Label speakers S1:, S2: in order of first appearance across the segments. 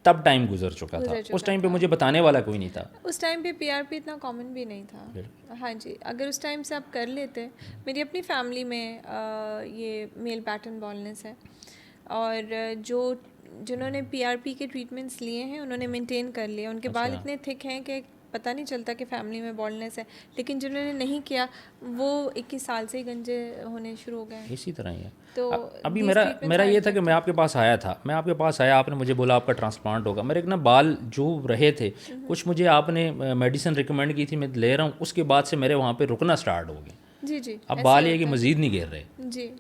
S1: तब टाइम गुजर चुका था, उस टाइम पे मुझे बताने वाला कोई नहीं था।
S2: उस टाइम पे पीआरपी इतना कॉमन भी नहीं था। हाँ जी, अगर उस टाइम से आप कर लेते, मेरी अपनी फैमिली में ये मेल पैटर्न बॉलनेस है, और जिन्होंने पीआरपी के ट्रीटमेंट्स लिए हैं उन्होंने मेंटेन कर लिया, उनके बाल
S1: अच्छा।
S2: इतने थिक हैं कि पता नहीं चलता कि फैमिली में बॉलनेस है। लेकिन जिन्होंने नहीं किया वो 21 साल से ही गंजे होने शुरू हो गए हैं।
S1: इसी तरह ही है।
S2: तो
S1: अभी
S2: दीज
S1: मेरा
S2: ट्रीटमेंट्स
S1: मेरा
S2: आर
S1: ये था कि मैं
S2: इफेक्टिव।
S1: आपके पास आया था, मैं आपके पास आया, आपने मुझे बोला आपका ट्रांसप्लांट होगा। मेरे एक ना बाल जो रहे थे, कुछ मुझे आपने मेडिसिन रिकमेंड की थी, मैं ले रहा हूँ, उसके बाद से मेरे वहाँ पे रुकना स्टार्ट हो गए।
S2: जी जी,
S1: अब
S2: ऐसे
S1: बाल ये कि
S2: होता है
S1: मज़ीद नहीं गिर रहे।
S2: जी।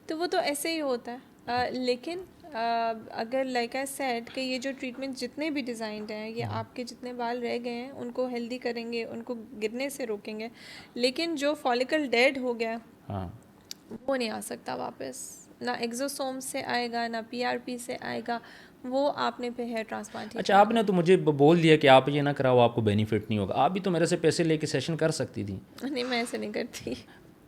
S2: तो वो तो ऐसे ही होता है। लेकिन अगर लाइक आई सेड कि ये जो ट्रीटमेंट जितने भी डिज़ाइंड हैं ये आपके जितने बाल रह गए हैं उनको हेल्दी करेंगे, उनको गिरने से रोकेंगे। लेकिन जो फॉलिकल डेड हो गया
S1: हाँ।
S2: वो नहीं आ सकता वापस, ना एक्सोसोम से आएगा ना पीआरपी से आएगा, वो आपने पे हेयर ट्रांसप्लांट ही
S1: अच्छा,
S2: करेगा।
S1: आपने तो मुझे बोल दिया कि आप ये ना कराओ, आपको बेनिफिट नहीं होगा। आप भी तो मेरे से पैसे लेके सेशन कर सकती थी।
S2: नहीं, मैं ऐसे नहीं करती।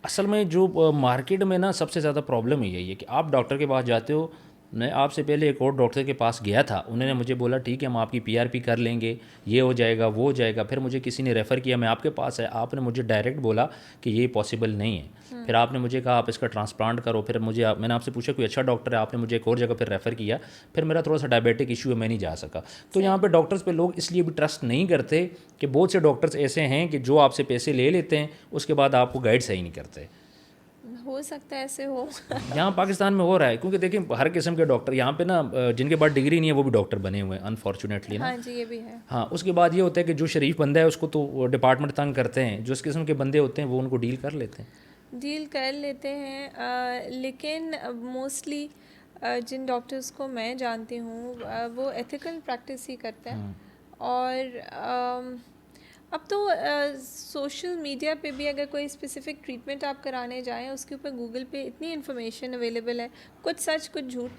S1: असल में जो मार्केट में ना सबसे ज़्यादा प्रॉब्लम यही है कि आप डॉक्टर के पास जाते हो। मैं आपसे पहले एक और डॉक्टर के पास गया था, उन्होंने मुझे बोला ठीक है हम आपकी पीआरपी कर लेंगे, ये हो जाएगा वो हो जाएगा। फिर मुझे किसी ने रेफ़र किया, मैं आपके पास है, आपने मुझे डायरेक्ट बोला कि ये पॉसिबल नहीं है। फिर आपने मुझे कहा आप इसका ट्रांसप्लांट करो। फिर मैंने आपसे पूछा कोई अच्छा डॉक्टर है, आपने मुझे एक और जगह फिर रेफ़र किया। फिर मेरा थोड़ा सा डायबिटिक इशू है, मैं नहीं जा सका। तो यहाँ पे डॉक्टर्स पे लोग इसलिए भी ट्रस्ट नहीं करते कि बहुत से डॉक्टर्स ऐसे हैं कि जो आपसे पैसे ले लेते हैं, उसके बाद आपको गाइड सही नहीं करते।
S2: हो सकता है ऐसे हो।
S1: यहाँ पाकिस्तान में हो रहा है, क्योंकि देखिए हर किस्म के डॉक्टर यहाँ पे ना जिनके पास डिग्री नहीं है वो भी डॉक्टर बने हुए हैं अनफॉर्चुनेटली ना।
S2: हाँ जी, ये भी है।
S1: हाँ, उसके बाद ये होता है कि जो शरीफ बंदा है उसको तो डिपार्टमेंट तंग करते हैं, जो इस किस्म के बंदे होते हैं वो उनको डील कर लेते हैं।
S2: डील कर लेते हैं। लेकिन मोस्टली जिन डॉक्टर्स को मैं जानती हूँ वो एथिकल प्रैक्टिस ही करते हैं। और अब तो सोशल मीडिया पे भी अगर कोई स्पेसिफिक ट्रीटमेंट आप कराने जाएं उसके ऊपर गूगल पे इतनी इन्फॉर्मेशन अवेलेबल है, कुछ सच कुछ झूठ,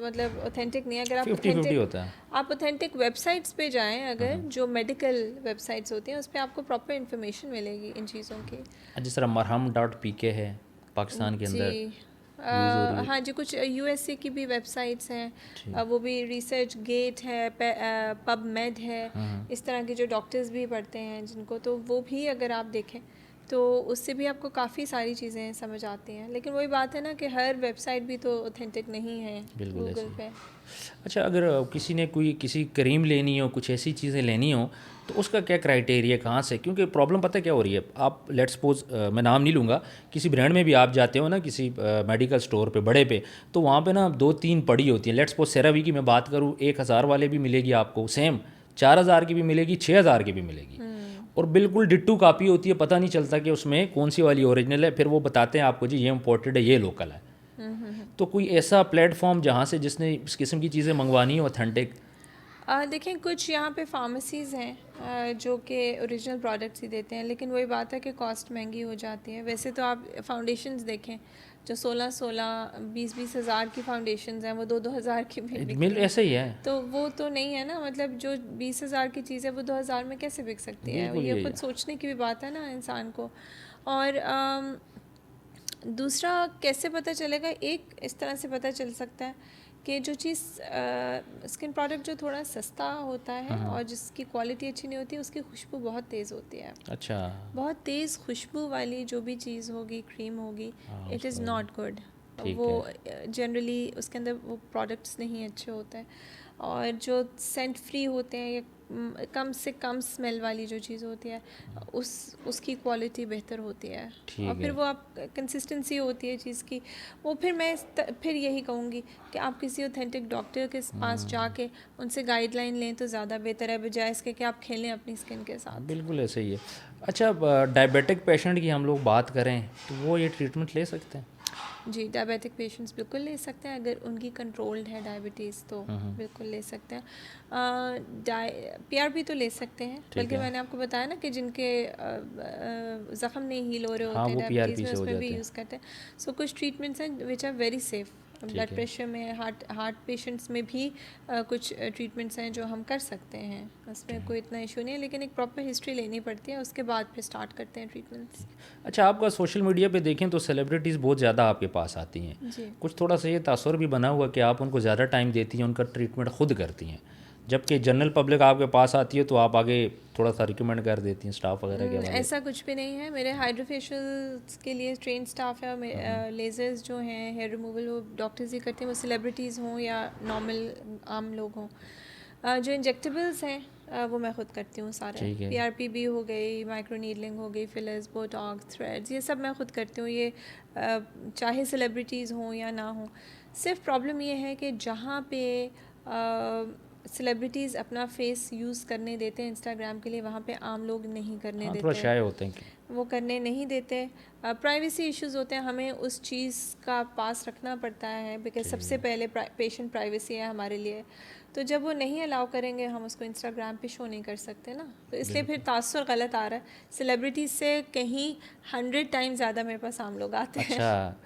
S2: मतलब ऑथेंटिक नहीं है। अगर
S1: 50-50 होता है।
S2: आप ऑथेंटिक वेबसाइट्स पे जाएं, अगर जो मेडिकल वेबसाइट्स होती हैं उस पर आपको प्रॉपर इन्फॉर्मेशन मिलेगी इन चीज़ों की।
S1: जिस तरह मरहम.pk है पाकिस्तान के
S2: जी।
S1: अंदर यूज़ हो रही है।
S2: हाँ जी, कुछ यूएसए की भी वेबसाइट्स हैं,
S1: ठीक।
S2: वो भी रिसर्च गेट है, पबमेड है, इस तरह के जो डॉक्टर्स भी पढ़ते हैं जिनको, तो वो भी अगर आप देखें तो उससे भी आपको काफ़ी सारी चीज़ें समझ आती हैं। लेकिन वही बात है ना कि हर वेबसाइट भी तो ऑथेंटिक नहीं है
S1: बिल्कुल ऐसे
S2: गूगल
S1: ही।
S2: पे।
S1: अच्छा, अगर किसी ने कोई किसी क्रीम लेनी हो, कुछ ऐसी चीज़ें लेनी हो, तो उसका क्या क्राइटेरिया, कहाँ से? क्योंकि प्रॉब्लम पता है क्या हो रही है, आप लेट्स सपोज, मैं नाम नहीं लूँगा, किसी ब्रांड में भी आप जाते हो ना, किसी मेडिकल स्टोर पे बड़े पे, तो वहाँ पे ना 2-3 पड़ी होती हैं। लेट्स सपोज सेरावी की मैं बात करूँ, 1000 वाले भी मिलेगी आपको सेम, 4000 की भी मिलेगी, 6000 की भी मिलेगी, और बिल्कुल डिट्टू कापी होती है। पता नहीं चलता कि उसमें कौन सी वाली ओरिजिनल है। फिर वो बताते हैं आपको जी ये इम्पोर्टेड है, ये लोकल है। तो कोई ऐसा प्लेटफॉर्म जहाँ से जिसने इस किस्म की चीज़ें मंगवानी हो ऑथेंटिक?
S2: देखें, कुछ यहाँ पे फार्मेसीज़ हैं जो कि ओरिजिनल प्रोडक्ट्स ही देते हैं, लेकिन वही बात है कि कॉस्ट महंगी हो जाती है। वैसे तो आप फाउंडेशंस देखें जो 16-16, 20-20 हज़ार की फाउंडेशंस हैं, वो 2-2 हज़ार की भी बिक
S1: मिल
S2: रही हैं।
S1: ऐसे ही है।
S2: तो वो तो नहीं है ना, मतलब जो 20 हज़ार की चीज़ है वो 2 हज़ार में कैसे बिक सकती है?
S1: बिल्कुल
S2: ये
S1: यही
S2: खुद
S1: है।
S2: सोचने की भी बात है ना इंसान को। और दूसरा, कैसे पता चलेगा? एक इस तरह से पता चल सकता है कि जो चीज़ स्किन प्रोडक्ट जो थोड़ा सस्ता होता है और जिसकी क्वालिटी अच्छी नहीं होती उसकी खुशबू बहुत तेज़ होती है।
S1: अच्छा।
S2: बहुत तेज़ खुशबू वाली जो भी चीज़ होगी, क्रीम होगी,
S1: हाँ,
S2: इट इज़
S1: उसका
S2: नॉट गुड।
S1: ठीक
S2: वो
S1: है।
S2: जनरली उसके अंदर वो प्रोडक्ट्स नहीं अच्छे होते हैं। और जो सेंट फ्री होते हैं या कम से कम स्मेल वाली जो चीज़ होती है उसकी क्वालिटी बेहतर होती है। और
S1: ठीक
S2: फिर
S1: है।
S2: वो आप कंसिस्टेंसी होती है चीज़ की, वो फिर मैं फिर यही कहूँगी कि आप किसी ऑथेंटिक डॉक्टर के पास जाके उनसे गाइडलाइन लें तो ज़्यादा बेहतर है, बजाय इसके कि आप खेलें अपनी स्किन के साथ।
S1: बिल्कुल ऐसे ही है। अच्छा, डायबिटिक पेशेंट की हम लोग बात करें तो वो ये ट्रीटमेंट ले सकते हैं?
S2: जी, डायबिटिक पेशेंट्स बिल्कुल ले सकते हैं, अगर उनकी कंट्रोल्ड है डायबिटीज़ तो बिल्कुल ले सकते हैं। पीआरपी तो ले सकते हैं,
S1: ठीक
S2: बल्कि
S1: है।
S2: मैंने आपको बताया ना कि जिनके ज़ख़म नहीं हील हो रहे
S1: हाँ,
S2: होते हैं
S1: वो
S2: डायबिटीज़
S1: पीआरपी
S2: में,
S1: से हो
S2: उसमें भी
S1: जाते हैं।
S2: यूज़ करते हैं। सो कुछ ट्रीटमेंट्स हैं which are very safe, blood pressure में, हार्ट पेशेंट्स में भी कुछ ट्रीटमेंट्स हैं जो हम कर सकते हैं, उसमें कोई इतना इशू नहीं है, लेकिन एक प्रॉपर हिस्ट्री लेनी पड़ती है, उसके बाद फिर स्टार्ट करते हैं ट्रीटमेंट्स।
S1: अच्छा, आपका सोशल मीडिया पे देखें तो सेलिब्रिटीज़ बहुत ज़्यादा आपके पास आती हैं,
S2: जी।
S1: कुछ थोड़ा सा ये तासुर भी बना हुआ कि आप उनको ज़्यादा टाइम देती हैं, उनका ट्रीटमेंट खुद करती हैं, जबकि जनरल पब्लिक आपके पास आती है तो आप आगे थोड़ा सा रिकमेंड कर देती हैं स्टाफ वगैरह के बारे।
S2: ऐसा कुछ भी नहीं है, मेरे हाइड्रोफेशियल्स के लिए ट्रेन स्टाफ है, और लेज़र्स जो हैं, हेयर रिमूवल, वो डॉक्टर्स ही करते हैं, वो सेलिब्रिटीज़ हों या नॉर्मल आम लोग हों। जो इंजेक्टेबल्स हैं वो मैं खुद करती हूँ सारे, PRP हो गई, माइक्रो नीडलिंग हो गई, फिलर्स, बोटॉक्स, थ्रेड्स, ये सब मैं खुद करती हूँ, ये चाहे सेलिब्रिटीज़ हों या ना हों। सिर्फ प्रॉब्लम ये है कि जहाँ पे सेलिब्रिटीज़ अपना फेस यूज़ करने देते हैं इंस्टाग्राम के लिए, वहाँ पे आम लोग नहीं करने देते,
S1: थोड़ा शाय होते हैं,
S2: वो करने नहीं देते। प्राइवेसी इश्यूज़ होते हैं, हमें उस चीज़ का पास रखना पड़ता है, बिकॉज सबसे पहले पेशेंट प्राइवेसी है हमारे लिए। तो जब वो नहीं अलाउ करेंगे, हम उसको इंस्टाग्राम पे शो नहीं कर सकते ना, तो इसलिए फिर तासुर गलत आ रहा है। सेलिब्रिटीज़ से कहीं 100 टाइम ज़्यादा मेरे पास आम लोग आते हैं।
S1: अच्छा,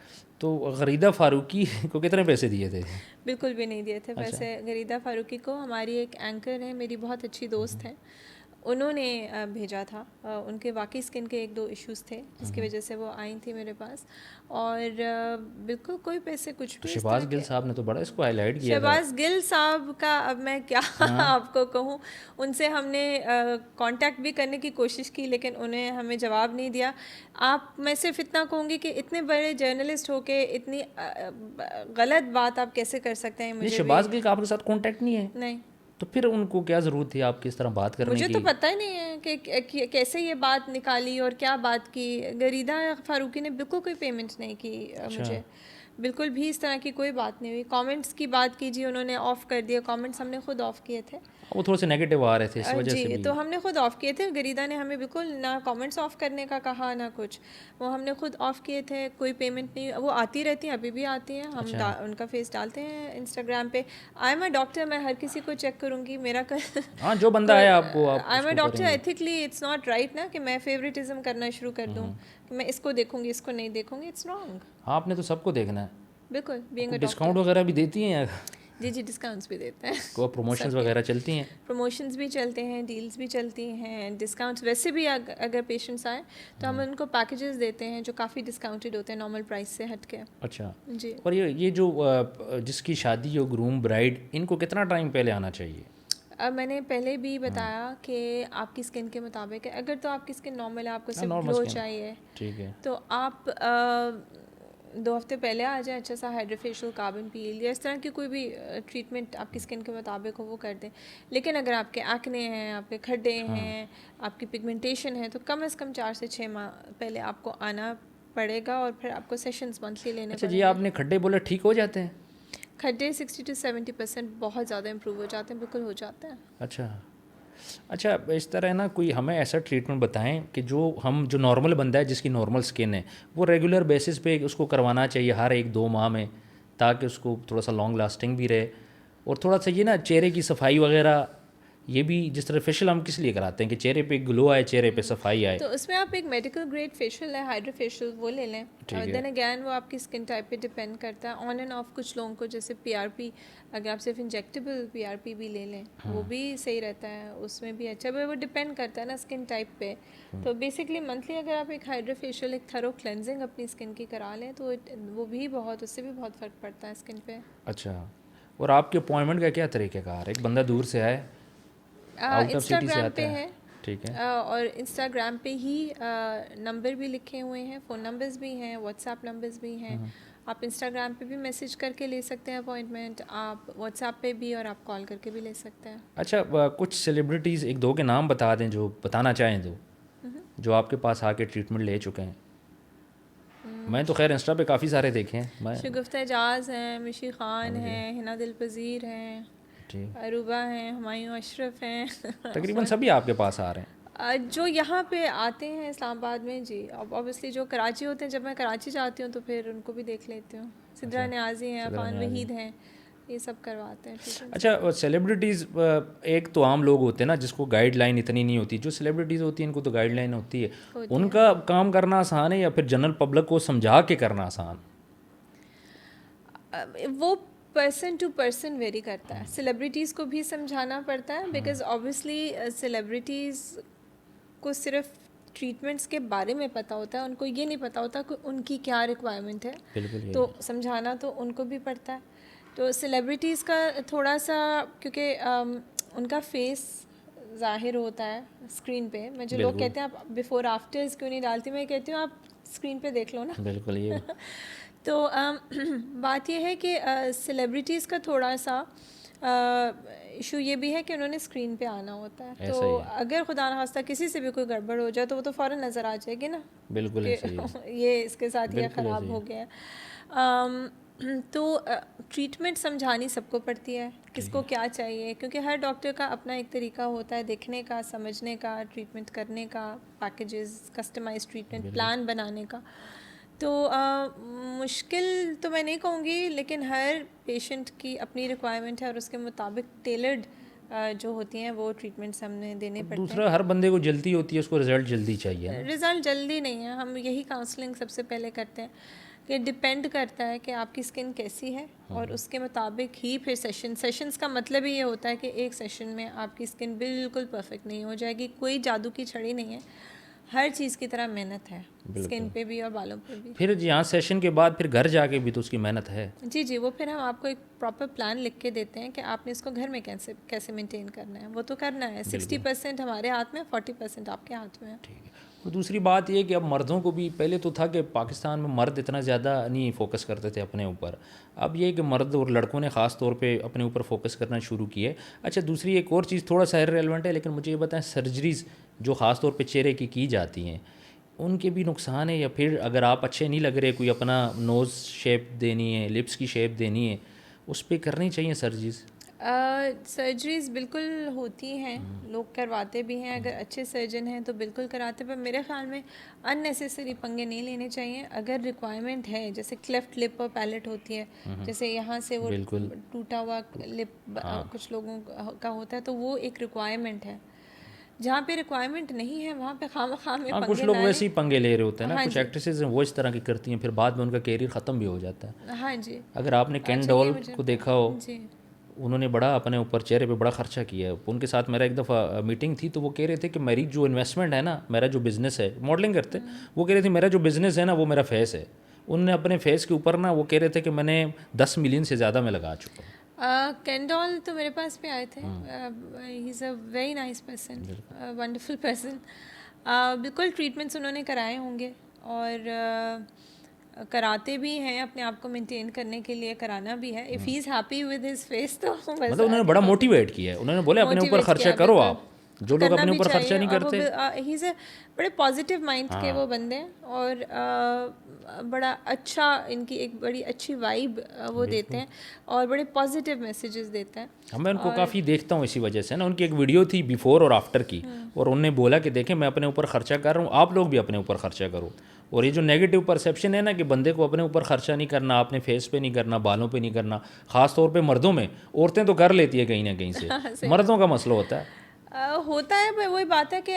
S1: तो गरीदा फारूकी को कितने पैसे दिए थे?
S2: बिल्कुल भी नहीं दिए थे पैसे। गरीदा फारूकी को हमारी एक एंकर है, मेरी बहुत अच्छी दोस्त है, उन्होंने भेजा था। उनके वाकई स्किन के 1-2 इश्यूज़ थे, जिसकी वजह से वो आई थी मेरे पास, और बिल्कुल कोई पैसे कुछ भी।
S1: शहबाज गिल साहब ने तो बड़ा इसको हाईलाइट किया था।
S2: शहबाज गिल साहब का अब मैं क्या आपको कहूँ, उनसे हमने कांटेक्ट भी करने की कोशिश की, लेकिन उन्हें हमें जवाब नहीं दिया। मैं सिर्फ इतना कहूँगी कि इतने बड़े जर्नलिस्ट होके इतनी गलत बात आप कैसे कर सकते हैं? मुझे
S1: शहबाज गिल का आपके साथ कांटेक्ट नहीं है?
S2: नहीं।
S1: तो फिर उनको क्या ज़रूरत थी आपकी इस तरह बात करने की?
S2: मुझे तो पता ही नहीं है कि कैसे ये बात निकाली और क्या बात की। गरीदा फारूकी ने बिल्कुल कोई पेमेंट नहीं की मुझे, बिल्कुल भी इस तरह की कोई बात नहीं हुई। कमेंट्स की बात कीजिए, उन्होंने ऑफ़ कर दिया कमेंट्स, हमने खुद ऑफ़ किए थे।
S1: वो थोड़े से नेगेटिव आ रहे थे, इस वजह से भी।
S2: तो हमने खुद ऑफ़ किए थे। गरीदा ने हमें बिल्कुल ना कमेंट्स ऑफ़ करने का कहा, ना कुछ, वो हमने खुद ऑफ़ किए थे। कोई पेमेंट नहीं, वो आती रहती हैं, अभी भी आती हैं, हम उनका फेस डालते हैं इंस्टाग्राम पे। आई एम अ डॉक्टर, मैं हर किसी को चेक करूँगी, मेरा
S1: हाँ, जो बंदा है आपको, आप
S2: I am a doctor, ethically it's not right ना कि मैं फेवरेटिज्म करना शुरू कर दूँ कि मैं इसको देखूँगी, इसको नहीं देखूँगी, इट्स रॉन्ग।
S1: आपने तो सबको देखना है।
S2: बिल्कुल, बीइंग अ
S1: डिस्काउंट वगैरह भी देती हैं?
S2: जी, डिस्काउंट्स भी देते हैं।
S1: को प्रोमोशंस वगैरह चलती हैं?
S2: प्रमोशंस भी चलते हैं, डील्स भी चलती हैं, डिस्काउंट्स। वैसे भी अगर पेशेंट्स आए तो हम उनको पैकेजेस देते हैं जो काफ़ी डिस्काउंटेड होते हैं नॉर्मल प्राइस से हट के।
S1: अच्छा
S2: जी।
S1: और ये जो जिसकी शादी हो, ग्रूम ब्राइड, इनको कितना टाइम पहले आना चाहिए?
S2: अब मैंने पहले भी बताया कि आपकी स्किन के मुताबिक है। अगर तो आपकी स्किन नॉर्मल है, आपको सिर्फ ग्लो चाहिए,
S1: ठीक है,
S2: तो आप 2 हफ्ते पहले आ जाए, अच्छा सा हाइड्रोफेशियल, कार्बन पील या इस तरह की कोई भी ट्रीटमेंट आपकी स्किन के मुताबिक हो वो कर दें। लेकिन अगर आपके एक्ने हैं, आपके खड्डे हैं, आपकी पिगमेंटेशन है, तो कम से कम 4 से 6 माह पहले आपको आना पड़ेगा, और फिर आपको सेशंस मंथली लेने
S1: अच्छा जी, आपने खड्डे बोले ठीक हो जाते हैं?
S2: खड्डे 60 to 70% बहुत ज़्यादा इंप्रूव हो जाते हैं, बिल्कुल हो जाते हैं।
S1: अच्छा, इस तरह ना कोई हमें ऐसा ट्रीटमेंट बताएं कि जो नॉर्मल बंदा है, जिसकी नॉर्मल स्किन है, वो रेगुलर बेसिस पे उसको करवाना चाहिए हर 1-2 माह में, ताकि उसको थोड़ा सा लॉन्ग लास्टिंग भी रहे, और थोड़ा सा ये ना चेहरे की सफाई वगैरह, ये भी जिस तरह फेशियल हम किस लिए कराते हैं कि चेहरे पे ग्लो आए, चेहरे पे सफाई आए।
S2: तो उसमें आप एक मेडिकल ग्रेड फेशियल है, हाइड्रोफेशियल, वो ले लें। देन अगैन वो आपकी स्किन टाइप पे डिपेंड करता है, ऑन एंड ऑफ। कुछ लोगों को जैसे PRP, अगर आप सिर्फ इंजेक्टेबल PRP भी ले लें वो भी सही रहता है, उसमें भी अच्छा, वो डिपेंड करता है ना स्किन टाइप पे। तो बेसिकली मंथली अगर आप एक हाइड्रोफेशियल, एक थरो क्लेंजिंग अपनी स्किन की करा लें तो वो भी उससे भी बहुत फ़र्क पड़ता है स्किन पे।
S1: अच्छा, और आपके अपॉइंटमेंट का क्या तरीक़ाकार है? एक बंदा दूर से आए, आउट ऑफ सिटी से आता है, ठीक है,
S2: और इंस्टाग्राम पे ही नंबर भी लिखे हुए हैं, फ़ोन नंबर्स भी हैं, व्हाट्सएप नंबर्स भी हैं। आप इंस्टाग्राम पे भी मैसेज करके ले सकते हैं अपॉइंटमेंट, आप व्हाट्सएप पे भी, और आप कॉल करके भी ले सकते हैं।
S1: अच्छा, कुछ सेलिब्रिटीज़ 1-2 के नाम बता दें जो बताना चाहें, जो आपके पास आके ट्रीटमेंट ले चुके हैं। मैं तो खैर इंस्टा पे काफ़ी सारे देखे हैं।
S2: शगुफ्ता एजाज़ हैं, मिशी ख़ान हैं, हिना दिलपज़ीर हैं, अरूबा हैं, हुमायूं अशरफ हैं
S1: तकरीबन सभी आपके पास आ रहे हैं
S2: जो यहाँ पे आते हैं इस्लामाबाद में। जी, अब ऑब्वियसली जो कराची होते हैं, जब मैं कराची जाती हूँ तो फिर उनको भी देख लेती हूँ। सिद्रा न्याजी हैं, अफान वहीद हैं, ये सब करवाते हैं।
S1: अच्छा, सेलिब्रिटीज़ एक तो आम लोग होते हैं ना जिसको गाइडलाइन इतनी नहीं होती, जो सेलिब्रिटीज़ होती हैं इनको तो गाइडलाइन होती है, उनका काम करना आसान है या फिर जनरल पब्लिक को समझा के करना आसान?
S2: वो पर्सन टू पर्सन वेरी करता है। सेलिब्रिटीज़ को भी समझाना पड़ता है, बिकॉज ऑब्वियसली सेलिब्रिटीज़ को सिर्फ ट्रीटमेंट्स के बारे में पता होता है, उनको ये नहीं पता होता कि उनकी क्या रिक्वायरमेंट है,
S1: बिल्कुल
S2: तो समझाना तो उनको भी पड़ता है। तो सेलिब्रिटीज़ का थोड़ा सा, क्योंकि उनका फेस ज़ाहिर होता है स्क्रीन पे। मुझे लोग कहते हैं आप बिफ़ोर आफ्टर्स क्यों नहीं डालती, मैं कहती हूँ आप स्क्रीन पे देख लो ना।
S1: बिल्कुल ये
S2: तो बात यह है कि सेलिब्रिटीज़ का थोड़ा सा इशू ये भी है कि उन्होंने स्क्रीन पे आना होता है,
S1: ऐसा
S2: तो
S1: ही है।
S2: अगर खुदा न खास्ता किसी से भी कोई गड़बड़ हो जाए तो वो तो फ़ौरन नज़र आ जाएगी ना
S1: बिल्कुल
S2: कि
S1: ऐसा ही है।
S2: ये इसके साथ ये
S1: बिल्कुल ऐसा
S2: ख़राब
S1: ही
S2: हो
S1: है।
S2: गया है। तो ट्रीटमेंट समझानी सबको पड़ती है, किसको क्या चाहिए, क्योंकि हर डॉक्टर का अपना एक तरीका होता है देखने का, समझने का, ट्रीटमेंट करने का, पैकेजेस, कस्टमाइज ट्रीटमेंट प्लान बनाने का। तो मुश्किल तो मैं नहीं कहूँगी, लेकिन हर पेशेंट की अपनी रिक्वायरमेंट है और उसके मुताबिक टेलर्ड जो होती हैं वो ट्रीटमेंट्स हमें देने पड़ते हैं।
S1: दूसरा, हर बंदे को जल्दी होती है, उसको रिजल्ट जल्दी चाहिए ना।
S2: रिज़ल्ट जल्दी नहीं है, हम यही काउंसलिंग सबसे पहले करते हैं कि डिपेंड करता है कि आपकी स्किन कैसी है और उसके मुताबिक ही फिर सेशंस का मतलब ही ये होता है कि एक सेशन में आपकी स्किन बिल्कुल परफेक्ट नहीं हो जाएगी। कोई जादू की छड़ी नहीं है, हर चीज़ की तरह मेहनत है, स्किन पे भी और बालों पे भी।
S1: फिर यहाँ सेशन के बाद फिर घर जाके भी तो उसकी मेहनत है।
S2: जी जी, वो फिर हम आपको एक प्रॉपर प्लान लिख के देते हैं कि आपने इसको घर में कैसे कैसे मेंटेन करना है, वो तो करना है। 60% हमारे हाथ में, 40% आपके हाथ में है।
S1: ठीक है। और दूसरी बात ये कि अब मर्दों को भी, पहले तो था कि पाकिस्तान में मर्द इतना ज़्यादा नहीं फोकस करते थे अपने ऊपर, अब ये कि मर्द और लड़कों ने ख़ास तौर पे अपने ऊपर फोकस करना शुरू किए। अच्छा, दूसरी एक और चीज़ थोड़ा सा इररिलेवेंट है, लेकिन मुझे ये बताएं, सर्जरीज़ जो ख़ास तौर पे चेहरे की जाती हैं, उनके भी नुकसान है, या फिर अगर आप अच्छे नहीं लग रहे, कोई अपना नोज़ शेप देनी है, लिप्स की शेप देनी है, उस पर करनी चाहिए सर्जरीज़?
S2: सर्जरीज बिल्कुल होती हैं, लोग करवाते भी हैं, अगर अच्छे सर्जन हैं तो बिल्कुल कराते, पर मेरे ख्याल में अननेसेसरी पंगे नहीं लेने चाहिए। अगर रिक्वायरमेंट है, जैसे क्लेफ्ट लिप और पैलेट होती है, जैसे यहाँ से वो
S1: बिल्कुल।
S2: टूटा हुआ लिप कुछ लोगों का होता है, तो वो एक रिक्वायरमेंट है। जहाँ पे रिक्वायरमेंट नहीं है वहाँ पे खामखा में
S1: हाँ, कुछ
S2: पंगे
S1: लोग
S2: ना
S1: वैसे
S2: लें।
S1: ही पंगे ले रहे होते हैं ना,
S2: हाँ
S1: कुछ
S2: जी,
S1: एक्ट्रेसेस हैं वो इस तरह की करती हैं, फिर बाद में उनका कैरियर ख़त्म भी हो जाता है।
S2: हाँ जी।
S1: अगर आपने कैन
S2: अच्छा, ये
S1: डॉल
S2: मुझे
S1: को देखा हो,
S2: जी
S1: उन्होंने बड़ा अपने ऊपर चेहरे पे बड़ा खर्चा किया है। उनके साथ मेरा एक दफ़ा मीटिंग थी, तो वो कह रहे थे कि मेरी जो इन्वेस्टमेंट है ना, मेरा जो बिज़नेस है, मॉडलिंग करते, वो कह रहे थे मेरा जो बिज़नेस है ना वो मेरा फेस है। उनने अपने फेस के ऊपर ना, वो कह रहे थे कि मैंने 10 मिलियन से ज़्यादा मैं लगा चुका हूँ।
S2: कैंडोल तो मेरे पास भी आए थे। He is a very nice person, wonderful person. बिल्कुल ट्रीटमेंट्स उन्होंने कराए होंगे और कराते भी हैं, अपने आप को मेंटेन करने के लिए कराना भी है। If he is happy with his face तो बस
S1: मतलब उन्होंने बड़ा मोटिवेट किया है, उन्होंने बोले अपने ऊपर
S2: मोटिवेट
S1: खर्चा
S2: किया,
S1: करो
S2: बिल्कुल
S1: आप, जो लोग
S2: करना
S1: अपने
S2: भी
S1: ऊपर खर्चा
S2: चाहिए।
S1: नहीं
S2: और वो
S1: करते।
S2: ही इज़ अ बड़े पॉजिटिव माइंड के वो बंदे हैं, और बड़ा अच्छा, इनकी एक बड़ी अच्छी वाइब वो देते हैं और बड़े पॉजिटिव मैसेजेस देते हैं।
S1: मैं उनको काफ़ी देखता हूँ इसी वजह से ना। उनकी एक वीडियो थी बिफोर और आफ्टर की, और उन्होंने बोला कि देखें मैं अपने ऊपर खर्चा कर रहा हूँ, आप लोग भी अपने ऊपर खर्चा करो। और ये जो नेगेटिव परसेप्शन है ना कि बंदे को अपने ऊपर खर्चा नहीं करना, अपने फेस पे नहीं करना, बालों पे नहीं करना, ख़ास तौर पे मर्दों में, औरतें तो कर लेती है कहीं ना कहीं से,
S2: सही
S1: मर्दों का मसला होता है।
S2: होता है, पर वही बात है कि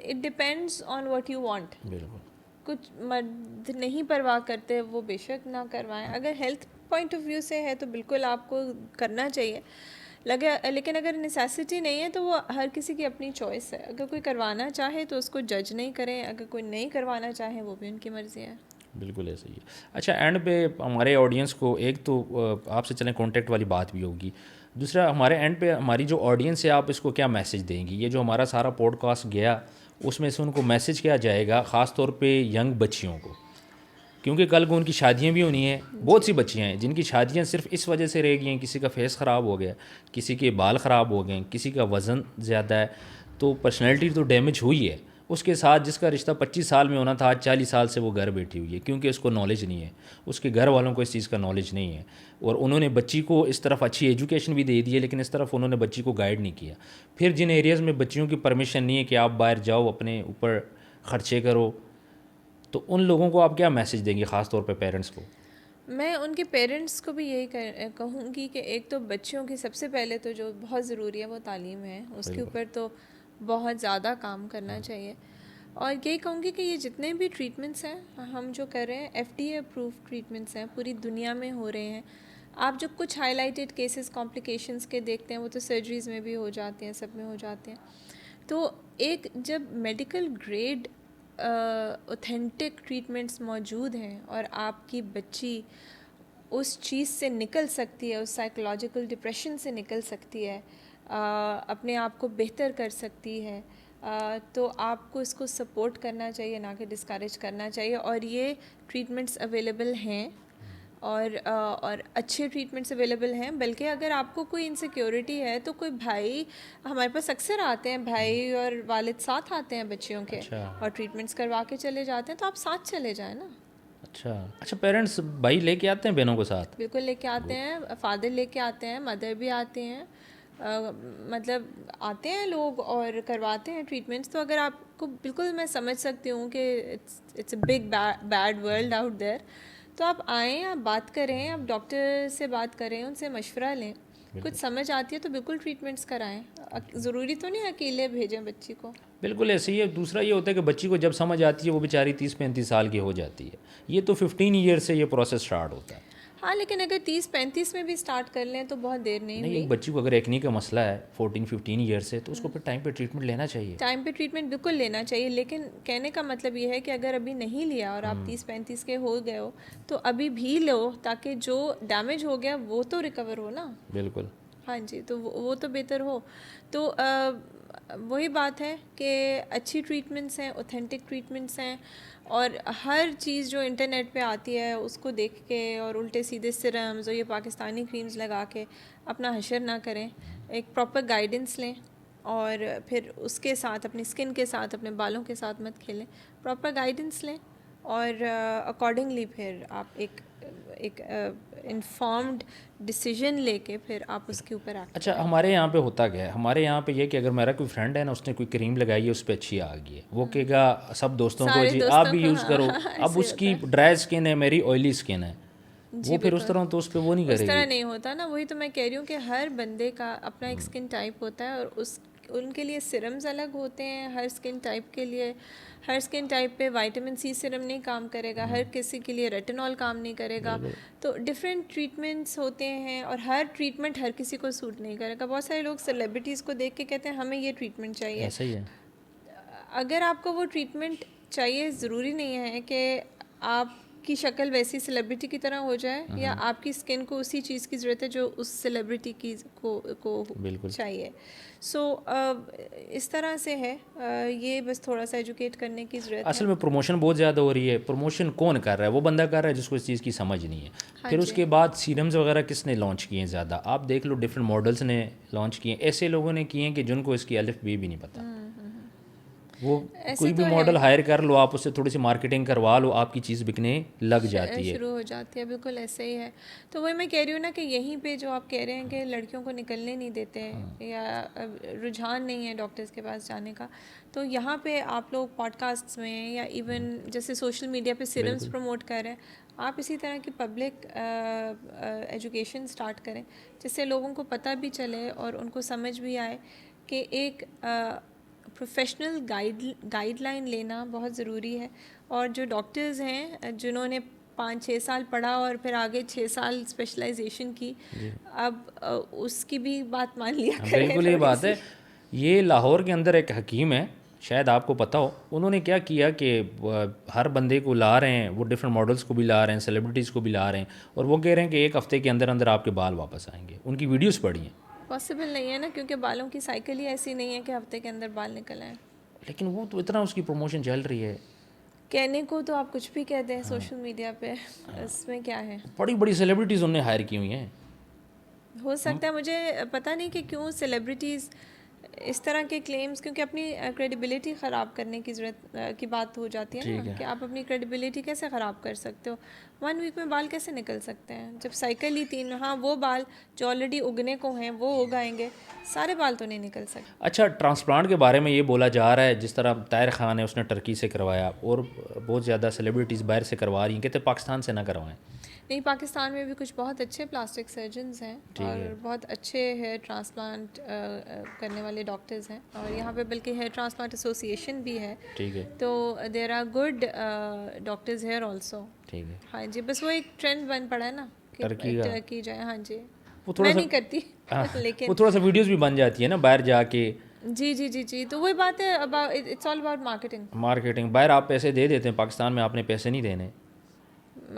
S2: it depends on what you want.
S1: बिल्कुल।
S2: कुछ मर्द नहीं परवाह करते, वो बेशक ना करवाएं। अगर हेल्थ पॉइंट ऑफ व्यू से है तो बिल्कुल आपको करना चाहिए लगे, लेकिन अगर नेसेसिटी नहीं है तो वो हर किसी की अपनी चॉइस है। अगर कोई करवाना चाहे तो उसको जज नहीं करें, अगर कोई नहीं करवाना चाहे वो भी उनकी मर्ज़ी है।
S1: बिल्कुल ऐसे ही है। अच्छा, एंड पे हमारे ऑडियंस को एक तो आपसे चलें कॉन्टेक्ट वाली बात भी होगी, दूसरा हमारे एंड पे हमारी जो ऑडियंस है आप इसको क्या मैसेज देंगी? ये जो हमारा सारा पॉडकास्ट गया उसमें से उनको मैसेज क्या जाएगा, ख़ास तौर पे यंग बच्चियों को, क्योंकि कल को उनकी शादियां भी होनी है। बहुत सी बच्चियां हैं जिनकी शादियां सिर्फ इस वजह से रह गई हैं, किसी का फेस ख़राब हो गया, किसी के बाल ख़राब हो गए, किसी का वज़न ज़्यादा है, तो पर्सनैलिटी तो डैमेज हुई है। उसके साथ जिसका रिश्ता 25 साल में होना था, आज 40 साल से वो घर बैठी हुई है, क्योंकि उसको नॉलेज नहीं है, उसके घर वालों को इस चीज़ का नॉलेज नहीं है, और उन्होंने बच्ची को इस तरफ अच्छी एजुकेशन भी दे दी है, लेकिन इस तरफ उन्होंने बच्ची को गाइड नहीं किया। फिर जिन एरियाज़ में बच्चियों की परमिशन नहीं है कि आप बाहर जाओ, अपने ऊपर खर्चे करो, तो उन लोगों को आप क्या मैसेज देंगे, ख़ास तौर पे पेरेंट्स को?
S2: मैं उनके पेरेंट्स को भी यही कहूँगी कि एक तो बच्चियों की सबसे पहले तो जो बहुत ज़रूरी है वो तालीम है, उसके ऊपर तो बहुत ज़्यादा काम करना चाहिए। और यही कहूँगी कि ये जितने भी ट्रीटमेंट्स हैं हम जो कर रहे हैं FDA अप्रूव ट्रीटमेंट्स हैं, पूरी दुनिया में हो रहे हैं। आप जो कुछ हाईलाइटेड केसेस कॉम्प्लिकेशंस के देखते हैं वो तो सर्जरीज में भी हो जाते हैं, सब में हो जाते हैं। तो एक जब मेडिकल ग्रेड ऑथेंटिक ट्रीटमेंट्स मौजूद हैं और आपकी बच्ची उस चीज़ से निकल सकती है, उस साइकोलॉजिकल डिप्रेशन से निकल सकती है, अपने आप को बेहतर कर सकती है, तो आपको इसको सपोर्ट करना चाहिए, ना कि डिस्करेज करना चाहिए। और ये ट्रीटमेंट्स अवेलेबल हैं और अच्छे ट्रीटमेंट्स अवेलेबल हैं। बल्कि अगर आपको कोई इनसिक्योरिटी है तो कोई भाई हमारे पास अक्सर आते हैं, भाई और वालिद साथ आते हैं बच्चियों के,
S1: अच्छा।
S2: और ट्रीटमेंट्स करवा के चले जाते हैं, तो आप साथ चले जाएं ना।
S1: अच्छा, पेरेंट्स भाई लेके आते हैं बहनों को साथ?
S2: बिल्कुल लेके आते हैं, फादर लेके आते हैं, मदर भी आते हैं, मतलब आते हैं लोग और करवाते हैं ट्रीटमेंट्स। तो अगर आपको, बिल्कुल मैं समझ सकती हूँ कि it's a big bad world out there, तो आप आएँ, आप बात करें, आप डॉक्टर से बात करें, उनसे मशवरा लें, कुछ समझ आती है तो बिल्कुल ट्रीटमेंट्स कराएं। ज़रूरी तो नहीं अकेले भेजें बच्ची को।
S1: बिल्कुल ऐसे ही है। दूसरा ये होता है कि बच्ची को जब समझ आती है वो बेचारी 30-35 साल की हो जाती है। ये तो 15 ईयर से ये प्रोसेस स्टार्ट होता है।
S2: हाँ, लेकिन अगर 30-35 में भी स्टार्ट कर लें तो बहुत देर नहीं
S1: नहीं,
S2: हुई।
S1: एक बच्ची को अगर एक्ने का मसला है 14-15 ईयर से, तो उसको फिर टाइम पे ट्रीटमेंट लेना चाहिए।
S2: टाइम पे ट्रीटमेंट बिल्कुल लेना चाहिए, लेकिन कहने का मतलब ये है कि अगर अभी नहीं लिया और आप 30-35 के हो गए हो तो अभी भी लो, ताकि जो डैमेज हो गया वो तो रिकवर हो ना।
S1: बिल्कुल।
S2: हाँ जी, तो वो तो बेहतर हो। तो वही बात है कि अच्छी ट्रीटमेंट्स हैं, ऑथेंटिक ट्रीटमेंट्स हैं, और हर चीज़ जो इंटरनेट पे आती है उसको देख के और उल्टे सीधे सिरम्स और ये पाकिस्तानी क्रीम्स लगा के अपना हशर ना करें। एक प्रॉपर गाइडेंस लें और फिर उसके साथ, अपनी स्किन के साथ, अपने बालों के साथ मत खेलें। प्रॉपर गाइडेंस लें और अकॉर्डिंगली फिर आप एक इन्फॉर्म्ड डिसीजन लेके फिर आप उसके ऊपर एक्ट।
S1: अच्छा, हमारे यहाँ पे होता क्या है, हमारे यहाँ पे ये कि अगर मेरा कोई फ्रेंड है ना, उसने कोई क्रीम लगाई है, उस पर अच्छी आ गई है, वो कहेगा सब दोस्तों को
S2: सारे
S1: जी आप
S2: दोस्तों
S1: भी
S2: को,
S1: यूज़
S2: हाँ,
S1: करो।
S2: ऐसे
S1: अब
S2: ही
S1: उसकी
S2: होता है।
S1: ड्राई स्किन है, मेरी ऑयली स्किन है,
S2: जी
S1: वो फिर उस
S2: बिल्कुल,
S1: तरह तो उस पर वो नहीं
S2: उस तरह
S1: करेगी।
S2: नहीं होता ना। वही तो मैं कह रही हूँ कि हर बंदे का अपना एक स्किन टाइप होता है, और उस उनके लिए सिरम्स अलग होते हैं हर स्किन टाइप के लिए। हर स्किन टाइप पे विटामिन सी सिरम नहीं काम करेगा, हर किसी के लिए रेटिनॉल काम नहीं करेगा। तो डिफरेंट ट्रीटमेंट्स होते हैं और हर ट्रीटमेंट हर किसी को सूट नहीं करेगा। बहुत सारे लोग सेलिब्रिटीज़ को देख के कहते हैं हमें ये ट्रीटमेंट चाहिए।
S1: ऐसा ही है।
S2: अगर आपको वो ट्रीटमेंट चाहिए, ज़रूरी नहीं है कि आपकी शक्ल वैसी सेलिब्रिटी की तरह हो जाए, या आपकी स्किन को उसी चीज़ की ज़रूरत है जो उस सेलिब्रिटी की को
S1: बिल्कुल।
S2: चाहिए। सो इस तरह से है, ये बस थोड़ा सा एजुकेट करने की ज़रूरत
S1: असल
S2: है।
S1: में प्रमोशन बहुत ज़्यादा हो रही है। प्रमोशन कौन कर रहा है? वो बंदा कर रहा है जिसको इस चीज़ की समझ नहीं है।
S2: हाँ
S1: फिर
S2: जी,
S1: उसके बाद सीरम्स वगैरह किसने लॉन्च किए हैं ज़्यादा? आप देख लो, डिफरेंट मॉडल्स ने लॉन्च किए हैं, ऐसे लोगों ने किए हैं कि जिनको इसकी अलिफ बी भी नहीं पता। वो
S2: ऐसे
S1: कोई भी
S2: तो है।
S1: मॉडल हायर कर लो, आप उससे थोड़ी सी मार्केटिंग करवा लो, आपकी चीज़ बिकने लग जाती है।
S2: शुरू हो जाती है, बिल्कुल ऐसे ही है। तो वही मैं कह रही हूँ ना कि यहीं पे जो आप कह रहे हैं कि लड़कियों को निकलने नहीं देते या रुझान नहीं है डॉक्टर्स के पास जाने का, तो यहाँ पे आप लोग पॉडकास्ट्स में या इवन जैसे सोशल मीडिया पे सिरम्स प्रमोट कर रहे हैं, आप इसी तरह की पब्लिक एजुकेशन स्टार्ट करें, जिससे लोगों को पता भी चले और उनको समझ भी आए कि एक प्रोफेशनल गाइडलाइन लेना बहुत ज़रूरी है। और जो डॉक्टर्स हैं जिन्होंने 5-6 साल पढ़ा और फिर आगे 6 साल स्पेशलाइजेशन की, अब उसकी भी बात मान लिया करें
S1: बिल्कुल ये
S2: थोड़ी
S1: बात
S2: सी।
S1: है। ये लाहौर के अंदर एक हकीम है, शायद आपको पता हो, उन्होंने क्या किया कि हर बंदे को ला रहे हैं, वो डिफरेंट मॉडल्स को भी ला रहे हैं, सेलिब्रिटीज़ को भी ला रहे हैं, और वो कह रहे हैं कि 1 हफ्ते के अंदर अंदर आपके बाल वापस आएंगे। उनकी वीडियोस पड़ी हैं।
S2: पॉसिबल नहीं है ना, क्योंकि बालों की साइकिल ही ऐसी नहीं है कि हफ्ते के अंदर बाल निकल आए।
S1: लेकिन वो तो इतना उसकी प्रमोशन चल रही है।
S2: कहने को तो आप कुछ भी कहते हैं सोशल मीडिया पे, इसमें क्या है।
S1: बड़ी बड़ी सेलिब्रिटीज़ उन्होंने हायर की हुई हैं।
S2: हो सकता है, मुझे पता नहीं कि क्यों सेलिब्रिटीज़ इस तरह के क्लेम्स, क्योंकि अपनी क्रेडिबिलिटी ख़राब करने की ज़रूरत की बात हो जाती है ना, कि आप अपनी क्रेडिबिलिटी कैसे ख़राब कर सकते हो। 1 वीक में बाल कैसे निकल सकते हैं जब साइकिल ही 3। हाँ, वो बाल जो ऑलरेडी उगने को हैं वो उग आएंगे, सारे बाल तो नहीं निकल सकते।
S1: अच्छा, ट्रांसप्लांट के बारे में ये बोला जा रहा है, जिस तरह ताहिर खान है उसने टर्की से करवाया, और बहुत ज़्यादा सेलिब्रिटीज़ बाहर से करवा रही हैं, कहते पाकिस्तान से ना करवाएं।
S2: नहीं, पाकिस्तान में भी कुछ बहुत अच्छे प्लास्टिक सर्जन्स हैं और बहुत अच्छे हेयर ट्रांसप्लांट करने वाले डॉक्टर्स हैं, और यहाँ पे बल्कि हेयर ट्रांसप्लांट एसोसिएशन भी है।
S1: ठीक है,
S2: तो there are good doctors here also.
S1: ठीक है।
S2: हाँ जी, बस वो एक ट्रेंड बन पड़ा है ना कि
S1: टर्की का।
S2: टर्की जाए। हाँ जी,
S1: वो थोड़ा
S2: मैं
S1: सा
S2: नहीं करती लेकिन
S1: वो थोड़ा सा वीडियोस भी बन जाती है ना बाहर जाके,
S2: जी जी जी जी, तो वही बात है, about it's all about marketing.
S1: Marketing. बाहर आप पैसे दे देते हैं, पाकिस्तान में आपने पैसे नहीं देने।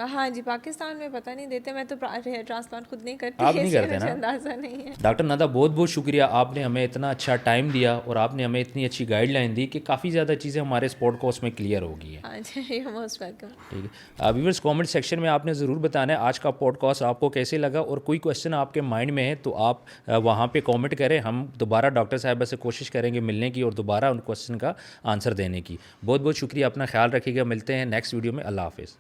S2: हाँ जी, पाकिस्तान में पता नहीं देते, मैं तो हेयर ट्रांसप्लांट खुद नहीं करती
S1: आप नहीं
S2: इसलिए
S1: करते
S2: मुझे
S1: ना?
S2: अंदाज़ा नहीं है।
S1: डॉक्टर नदा, बहुत बहुत शुक्रिया, आपने हमें इतना अच्छा टाइम दिया और आपने हमें इतनी अच्छी गाइडलाइन दी कि काफ़ी ज़्यादा चीज़ें हमारे इस पॉडकास्ट में क्लियर हो गई हैं।
S2: हाँ जी, यू मोस्ट वेलकम।
S1: ठीक है व्यूअर्स, कमेंट सेक्शन में आपने ज़रूर बताना है आज का पॉडकास्ट आपको कैसे लगा, और कोई क्वेश्चन आपके माइंड में है तो आप वहाँ पे कमेंट करें। हम दोबारा डॉक्टर साहबा से कोशिश करेंगे मिलने की और दोबारा उन क्वेश्चन का आंसर देने की। बहुत बहुत शुक्रिया, अपना ख्याल रखिएगा, मिलते हैं नेक्स्ट वीडियो में। अल्लाह हाफिज़।